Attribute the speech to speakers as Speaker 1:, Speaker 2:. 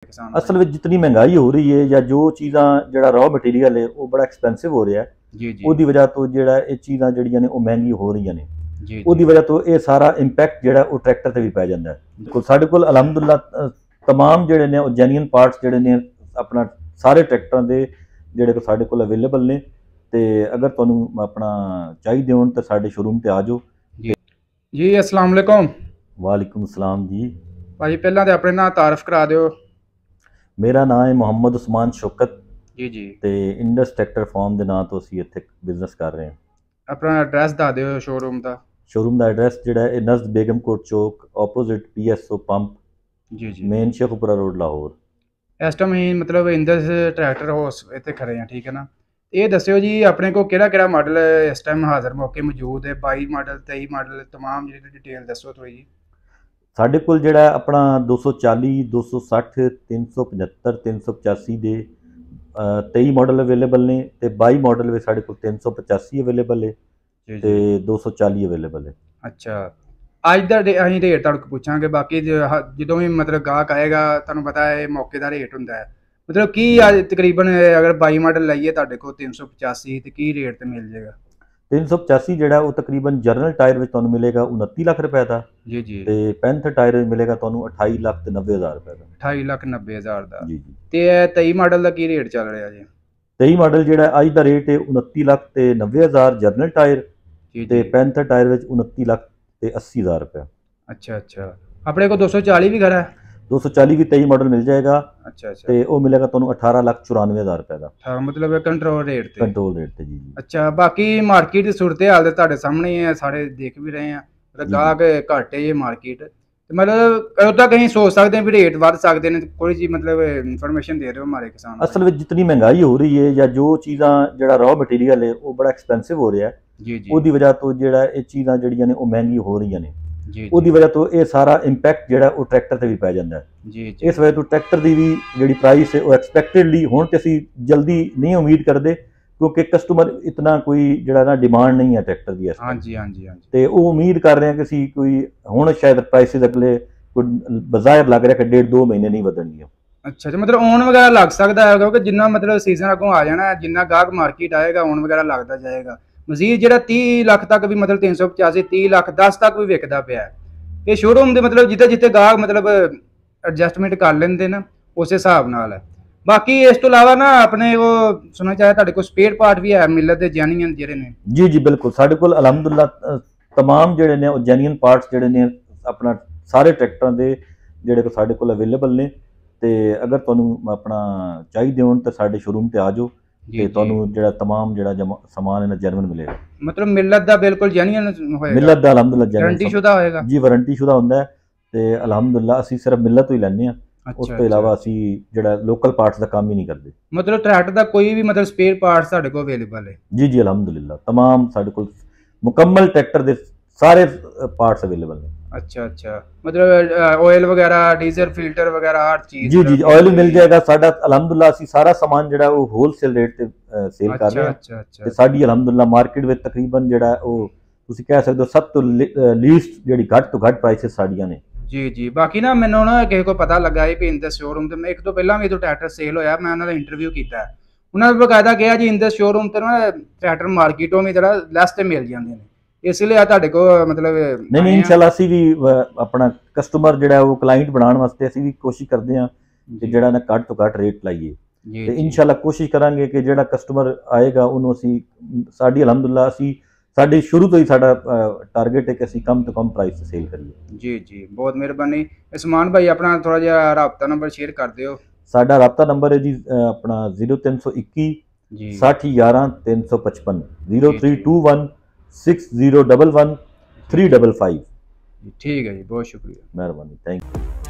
Speaker 1: किसान
Speaker 2: असल
Speaker 1: भाई।
Speaker 2: में जितनी महंगाई हो रही है या जो चीज़ां ਜਿਹੜਾ ਰॉ ਮਟੀਰੀਅਲ ਹੈ ਉਹ ਬੜਾ ਐਕਸਪੈਂਸਿਵ ਹੋ ਰਿਹਾ ਹੈ
Speaker 1: जी जी
Speaker 2: ਉਹਦੀ ਵਜ੍ਹਾ ਤੋਂ ਜਿਹੜਾ ਇਹ ਚੀਜ਼ਾਂ ਜਿਹੜੀਆਂ ਨੇ ਉਹ ਮਹਿੰਗੀ ਹੋ ਰਹੀਆਂ ਨੇ
Speaker 1: जी जी
Speaker 2: ਉਹਦੀ ਵਜ੍ਹਾ ਤੋਂ ਇਹ ਸਾਰਾ ਇੰਪੈਕਟ ਜਿਹੜਾ ਉਹ ਟਰੈਕਟਰ ਤੇ ਵੀ ਪੈ ਜਾਂਦਾ ਹੈ। ਦੇਖੋ ਸਾਡੇ ਕੋਲ ਅਲਹਮਦੁਲਿਲਾ तमाम ਜਿਹੜੇ ਨੇ ਉਹ ਜੈਨੂਇਨ ਪਾਰਟਸ ਜਿਹੜੇ ਨੇ ਆਪਣਾ ਸਾਰੇ ਟਰੈਕਟਰਾਂ ਦੇ ਜਿਹੜੇ ਕੋ ਸਾਡੇ ਕੋਲ ਅਵੇਲੇਬਲ ਨੇ ਤੇ ਅਗਰ ਤੁਹਾਨੂੰ ਆਪਣਾ ਚਾਹੀਦੇ ਹੋਣ ਤਾਂ ਸਾਡੇ ਸ਼ੋਰੂਮ ਤੇ ਆ ਜਾਓ।
Speaker 1: जी अस्सलाम वालेकुम
Speaker 2: ਵਾਲੇਕੁਮ ਸਲਾਮ ਜੀ।
Speaker 1: भाई पहला तो अपने ना तारफ करा दो।
Speaker 2: ਮੇਰਾ ਨਾਮ ਹੈ ਮੁਹੰਮਦ ਉਸਮਾਨ ਸ਼ੌਕਤ
Speaker 1: जी जी
Speaker 2: ਤੇ ਇੰਡਸ ਟਰੈਕਟਰ ਫਾਰਮ ਦੇ ਨਾਂ ਤੋਂ ਅਸੀਂ ਇੱਥੇ ਬਿਜ਼ਨਸ ਕਰ ਰਹੇ ਹਾਂ।
Speaker 1: अपना एड्रैस दस दो शोरूम का।
Speaker 2: ਸ਼ੋਰੂਮ ਦਾ ਐਡਰੈਸ ਜਿਹੜਾ ਹੈ ਨਜ਼ਦ ਬੇਗਮ ਕੋਟ ਚੌਕ ਆਪੋਜ਼ਿਟ PSO ਪੰਪ
Speaker 1: जी जी
Speaker 2: ਮੇਨ ਸ਼ੇਖੂਪੁਰਾ ਰੋਡ ਲਾਹੌਰ।
Speaker 1: इस टाइम ही मतलब इंदस ट्रैक्टर हाउस इतने खड़े हैं, ठीक है ना। ये दस्यो जी अपने को केड़ा मॉडल इस टाइम हाजिर मौके मौजूद है, 22 मॉडल 23 मॉडल तमाम जी डिटेल दसो थोड़ी जी।
Speaker 2: ਸਾਡੇ ਕੋਲ ਜਿਹੜਾ ਆਪਣਾ 240 260 375 385 ਦੇ 23 ਮਾਡਲ ਅਵੇਲੇਬਲ ਨੇ ਤੇ 22 ਮਾਡਲ ਵਿੱਚ ਸਾਡੇ ਕੋਲ 385 ਅਵੇਲੇਬਲ ਹੈ
Speaker 1: जी
Speaker 2: ਤੇ
Speaker 1: जी
Speaker 2: 240 ਅਵੇਲੇਬਲ ਹੈ।
Speaker 1: अच्छा ਅੱਜ ਦਾ ਅਸੀਂ ਰੇਟ ਤੁਹਾਨੂੰ ਪੁੱਛਾਂਗੇ, ਬਾਕੀ ਜਦੋਂ ਵੀ ਮਤਲਬ ਗਾਹਕ ਆਏਗਾ ਤੁਹਾਨੂੰ ਪਤਾ ਹੈ ਮੌਕੇ ਦਾ ਰੇਟ ਹੁੰਦਾ ਹੈ। ਮਤਲਬ ਕੀ ਅੱਜ ਤਕਰੀਬਨ ਅਗਰ 22 ਮਾਡਲ ਲਈਏ ਤੁਹਾਡੇ ਕੋਲ 385 ਤੇ ਕੀ ਰੇਟ ਤੇ ਮਿਲ ਜਾਏਗਾ?
Speaker 2: 385 ਜਿਹੜਾ ਉਹ ਤਕਰੀਬਨ ਜਰਨਲ ਟਾਇਰ ਵਿੱਚ ਤੁਹਾਨੂੰ ਮਿਲੇਗਾ 29 ਲੱਖ ਰੁਪਏ ਦਾ
Speaker 1: ਜੀ ਜੀ
Speaker 2: ਤੇ 65 ਟਾਇਰ ਵਿੱਚ ਮਿਲੇਗਾ ਤੁਹਾਨੂੰ 28 ਲੱਖ ਤੇ 90 ਹਜ਼ਾਰ ਰੁਪਏ ਦਾ।
Speaker 1: 28,90,000 ਦਾ।
Speaker 2: ਜੀ ਜੀ।
Speaker 1: ਤੇ ਇਹ 23 ਮਾਡਲ ਦਾ ਕੀ ਰੇਟ ਚੱਲ ਰਿਹਾ ਜੀ?
Speaker 2: 23 ਮਾਡਲ ਜਿਹੜਾ ਅੱਜ ਦਾ ਰੇਟ ਹੈ 29 ਲੱਖ ਤੇ 90 ਹਜ਼ਾਰ ਜਰਨਲ ਟਾਇਰ
Speaker 1: ਜੀ
Speaker 2: ਤੇ
Speaker 1: ਜੀ
Speaker 2: 65 ਟਾਇਰ ਵਿੱਚ 29 ਲੱਖ ਤੇ 80 ਹਜ਼ਾਰ ਰੁਪਏ।
Speaker 1: ਅੱਛਾ ਅੱਛਾ ਆਪਣੇ ਕੋਲ 240 ਵੀ ਖੜਾ ਹੈ?
Speaker 2: 240 ਵੀ 23 ਮਾਡਲ ਮਿਲ ਜਾਏਗਾ
Speaker 1: ਅੱਛਾ ਅੱਛਾ
Speaker 2: ਤੇ ਉਹ ਮਿਲੇਗਾ ਤੁਹਾਨੂੰ 18 ਲੱਖ 94 ਹਜ਼ਾਰ ਰੁਪਏ ਦਾ
Speaker 1: ਹਾਂ, ਮਤਲਬ ਕੰਟਰੋਲ ਰੇਟ ਤੇ।
Speaker 2: ਕੰਟਰੋਲ ਰੇਟ ਤੇ। ਜੀ ਜੀ।
Speaker 1: ਅੱਛਾ ਬਾਕੀ ਮਾਰਕੀਟ ਦੀ ਸੂਰਤ ਹਾਲ ਤੇ ਤੁਹਾਡੇ ਸਾਹਮਣੇ ਹੀ ਹੈ, ਸਾਰੇ ਦੇਖ ਵੀ ਰਹੇ ਆ।
Speaker 2: ਜੀ।
Speaker 1: ਗਾਹਕ ਘੱਟ ਹੈ ਇਹ ਮਾਰਕੀਟ ਤੇ ਮਤਲਬ ਕਦੋਂ ਤੱਕ ਅਸੀਂ ਸੋਚ ਸਕਦੇ ਹਾਂ ਵੀ ਰੇਟ ਵੱਧ ਸਕਦੇ ਨੇ? ਕੋਈ ਜੀ ਮਤਲਬ ਇਨਫੋਰਮੇਸ਼ਨ ਦੇ ਰਹੇ ਹੋ ਹਮਾਰੇ ਕਿਸਾਨ
Speaker 2: ਅਸਲ ਵਿੱਚ ਜਿਤਨੀ ਮਹਿੰਗਾਈ ਹੋ ਰਹੀ ਹੈ ਜਾਂ ਜੋ ਚੀਜ਼ਾਂ ਜਿਹੜਾ ਰॉ ਮਟੀਰੀਅਲ ਹੈ ਉਹ ਬੜਾ ਐਕਸਪੈਂਸਿਵ ਹੋ ਰਿਹਾ ਹੈ
Speaker 1: ਜੀ ਜੀ
Speaker 2: ਉਹਦੀ ਵਜ੍ਹਾ ਤੋਂ ਜਿਹੜਾ ਇਹ ਚੀਜ਼ਾਂ ਜਿਹੜੀਆਂ ਨੇ ਉਹ ਮਹਿੰਗੀ ਹੋ ਰਹੀਆਂ ਨੇ
Speaker 1: ਜੀ
Speaker 2: ਉਹਦੀ ਵਜ੍ਹਾ ਤੋਂ ਇਹ ਸਾਰਾ ਇੰਪੈਕਟ ਜਿਹੜਾ ਉਹ ਟਰੈਕਟਰ ਤੇ ਵੀ ਪੈ ਜਾਂਦਾ ਹੈ।
Speaker 1: ਜੀ ਜੀ
Speaker 2: ਇਸ ਵਜ੍ਹਾ ਤੋਂ ਟਰੈਕਟਰ ਦੀ ਵੀ ਜਿਹੜੀ ਪ੍ਰਾਈਸ ਹੈ ਉਹ ਐਕਸਪੈਕਟਡਲੀ ਹੁਣ ਤੇ ਅਸੀਂ ਜਲਦੀ ਨਹੀਂ ਉਮੀਦ ਕਰਦੇ ਕਿਉਂਕਿ ਕਸਟਮਰ ਇਤਨਾ ਕੋਈ ਜਿਹੜਾ ਨਾ ਡਿਮਾਂਡ ਨਹੀਂ ਹੈ ਟਰੈਕਟਰ ਦੀ ਇਸ time।
Speaker 1: ਹਾਂਜੀ ਹਾਂਜੀ ਹਾਂਜੀ
Speaker 2: ਤੇ ਉਹ ਉਮੀਦ ਕਰ ਰਹੇ ਹਾਂ ਕਿ ਅਸੀਂ ਕੋਈ ਹੁਣ ਸ਼ਾਇਦ ਪ੍ਰਾਈਸਿਸ ਅਗਲੇ ਕੋਈ ਬਜ਼ਾਹਿਰ ਲੱਗ ਰਿਹਾ ਕਿ 1.5-2 ਮਹੀਨੇ ਨਹੀਂ ਵਧਣਗੀਆਂ।
Speaker 1: ਅੱਛਾ ਅੱਛਾ ਮਤਲਬ ਔਨ ਵਗੈਰਾ ਲੱਗ ਸਕਦਾ ਹੈ ਕਿਉਂਕਿ ਜਿੰਨਾ ਮਤਲਬ ਸੀਜ਼ਨ ਅੱਗੋਂ ਆ ਜਾਣਾ ਜਿੰਨਾ ਗਾਹਕ ਮਾਰਕੀਟ ਆਏਗਾ ਔਨ ਵਗੈਰਾ ਲੱਗਦਾ ਜਾਏਗਾ। ਮਜ਼ੀਦ ਜਿਹੜਾ 30 ਲੱਖ ਤੱਕ ਵੀ ਮਤਲਬ 385 30 ਲੱਖ 10 ਤੱਕ ਵੀ ਵਿਕਦਾ ਪਿਆ ਹੈ। ਇਹ ਸ਼ੋਰੂਮ ਦੇ ਮਤਲਬ ਜਿੱਥੇ ਜਿੱਥੇ ਗਾਹਕ ਮਤਲਬ ਐਡਜਸਟਮੈਂਟ ਕਰ ਲੈਂਦੇ ਨਾ ਉਸ ਹਿਸਾਬ ਨਾਲ ਹੈ। ਬਾਕੀ ਇਸ ਤੋਂ ਇਲਾਵਾ ਨਾ ਆਪਣੇ ਉਹ ਸੁਣਨਾ ਚਾਹਿਆ ਤੁਹਾਡੇ ਕੋਲ ਸਪੇਅਰ ਪਾਰਟ ਵੀ ਹੈ ਮਿਲਤ ਦੇ ਜੈਨੂਇਨ ਜਿਹੜੇ ਨੇ?
Speaker 2: ਜੀ ਜੀ ਬਿਲਕੁਲ ਸਾਡੇ ਕੋਲ ਅਲਹਮਦੁਲਿਲਾ तमाम ਜਿਹੜੇ ਨੇ ਉਹ ਜੈਨੂਇਨ ਪਾਰਟਸ ਜਿਹੜੇ ਨੇ ਆਪਣਾ ਸਾਰੇ ਟਰੈਕਟਰਾਂ ਦੇ ਜਿਹੜੇ ਕੋ ਸਾਡੇ ਕੋਲ ਅਵੇਲੇਬਲ ਨੇ ਤੇ ਅਗਰ ਤੁਹਾਨੂੰ ਆਪਣਾ ਚਾਹੀਦੇ ਹੋਣ ਤਾਂ ਸਾਡੇ ਸ਼ੋਰੂਮ ਤੇ ਆ ਜਾਓ ਤੇ ਤੁਹਾਨੂੰ ਜਿਹੜਾ तमाम ਜਿਹੜਾ ਸਮਾਨ ਇਹਨਾਂ ਜਰਮਨ ਮਿਲੇਗਾ।
Speaker 1: ਮਤਲਬ ਮਿਲਤ ਦਾ ਬਿਲਕੁਲ ਜੈਨੂਇਨ ਹੋਏਗਾ?
Speaker 2: ਮਿਲਤ ਦਾ ਅਲਹਮਦੁਲਿਲਾ
Speaker 1: ਗਾਰੰਟੀ ਸ਼ੁਦਾ ਹੋਏਗਾ?
Speaker 2: ਜੀ ਵਾਰੰਟੀ ਸ਼ੁਦਾ ਹੁੰਦਾ ਹੈ ਤੇ ਅਲਹਮਦੁਲਿਲਾ ਅਸੀਂ ਸਿਰਫ ਮਿਲਤ ਤੋਂ ਹੀ ਲੈਂਦੇ ਹਾਂ। ਉਸ ਤੋਂ ਇਲਾਵਾ ਅਸੀਂ ਜਿਹੜਾ ਲੋਕਲ ਪਾਰਟਸ ਦਾ ਕੰਮ ਹੀ ਨਹੀਂ ਕਰਦੇ।
Speaker 1: ਮਤਲਬ ਟਰੈਕਟਰ ਦਾ ਕੋਈ ਵੀ ਮਤਲਬ ਸਪੇਅਰ ਪਾਰਟਸ ਸਾਡੇ ਕੋਲ ਅਵੇਲੇਬਲ ਹੈ?
Speaker 2: ਜੀ ਜੀ ਅਲਹਮਦੁਲਿਲਾ तमाम ਸਾਡੇ ਕੋਲ ਮੁਕੰਮਲ ਟਰੈਕਟਰ ਦੇ ਸਾਰੇ ਪਾਰਟਸ ਅਵੇਲੇਬਲ ਨੇ।
Speaker 1: अच्छा अच्छा मतलब ऑयल वगैरह डीजल फिल्टर वगैरह हर चीज?
Speaker 2: जी जी ऑयल भी मिल जाएगा साडा अल्हम्दुलिल्लाह ਅਸੀਂ ਸਾਰਾ ਸਮਾਨ ਜਿਹੜਾ ਉਹ ਹੋਲਸੇਲ ਰੇਟ ਤੇ ਸੇਲ ਕਰ ਰਹੇ ਹਾਂ।
Speaker 1: अच्छा अच्छा
Speaker 2: ਤੇ ਸਾਡੀ ਅਲਹਮਦੁਲਿल्लाह ਮਾਰਕੀਟ ਵਿੱਚ ਤਕਰੀਬਨ ਜਿਹੜਾ ਉਹ ਤੁਸੀਂ ਕਹਿ ਸਕਦੇ ਹੋ ਸਭ ਤੋਂ ਲੀਸਟ ਜਿਹੜੀ ਘੱਟ ਤੋਂ ਘੱਟ ਪ੍ਰਾਈਸਿਸ ਸਾਡੀਆਂ ਨੇ।
Speaker 1: ਜੀ ਜੀ ਬਾਕੀ ਨਾ ਮੈਨੂੰ ਨਾ ਕਿਸੇ ਕੋ ਪਤਾ ਲੱਗਾ ਇਹ ਵੀ ਇੰਦਸ ਸ਼ੋਰੂਮ ਤੇ ਮੈਂ ਇੱਕ ਤੋਂ ਪਹਿਲਾਂ ਵੀ ਇਹ ਟਰੈਕਟਰ ਸੇਲ ਹੋਇਆ, ਮੈਂ ਉਹਨਾਂ ਦਾ ਇੰਟਰਵਿਊ ਕੀਤਾ। ਉਹਨਾਂ ਨੇ ਬਕਾਇਦਾ ਕਿਹਾ ਜੀ ਇੰਦਸ ਸ਼ੋਰੂਮ ਤੇ ਨਾ ਟਰੈਕਟਰ ਮਾਰਕੀਟੋਂ ਵੀ ਜਿਹੜਾ ਲੈਸ ਤੇ ਮਿਲ ਜਾਂਦੇ ਨੇ, ਇਸ ਲਈ ਆ ਤੁਹਾਡੇ ਕੋ ਮਤਲਬ
Speaker 2: ਨਹੀਂ ਇਨਸ਼ਾਅੱਲਾ ਅਸੀਂ ਵੀ ਆਪਣਾ ਕਸਟਮਰ ਜਿਹੜਾ ਉਹ ਕਲਾਇੰਟ ਬਣਾਉਣ ਵਾਸਤੇ ਅਸੀਂ ਵੀ ਕੋਸ਼ਿਸ਼ ਕਰਦੇ ਹਾਂ ਕਿ ਜਿਹੜਾ ਨਾ ਘੱਟ ਤੋਂ ਘੱਟ ਰੇਟ ਲਾਈਏ ਤੇ ਇਨਸ਼ਾਅੱਲਾ ਕੋਸ਼ਿਸ਼ ਕਰਾਂਗੇ ਕਿ ਜਿਹੜਾ ਕਸਟਮਰ ਆਏਗਾ ਉਹਨੂੰ ਅਸੀਂ ਸਾਡੀ ਅਲਹਮਦੁਲਿल्लाह ਅਸੀਂ ਸਾਡੇ ਸ਼ੁਰੂ ਤੋਂ ਹੀ ਸਾਡਾ ਟਾਰਗੇਟ ਹੈ ਕਿ ਅਸੀਂ ਕਮ ਤੋਂ ਕਮ ਪ੍ਰਾਈਸ ਤੇ ਸੇਲ ਕਰੀਏ। ਜੀ
Speaker 1: ਜੀ ਬਹੁਤ ਮਿਹਰਬਾਨੀ। ਉਸਮਾਨ ਭਾਈ ਆਪਣਾ ਥੋੜਾ ਜਿਹਾ ਰਾਬਤਾ ਨੰਬਰ ਸ਼ੇਅਰ ਕਰ ਦਿਓ।
Speaker 2: ਸਾਡਾ ਰਾਬਤਾ ਨੰਬਰ ਹੈ ਜੀ ਆਪਣਾ 0321
Speaker 1: ਜੀ
Speaker 2: 6011 355 0321 6011 355।
Speaker 1: ठीक है जी बहुत शुक्रिया,
Speaker 2: मेहरबानी, थैंक यू।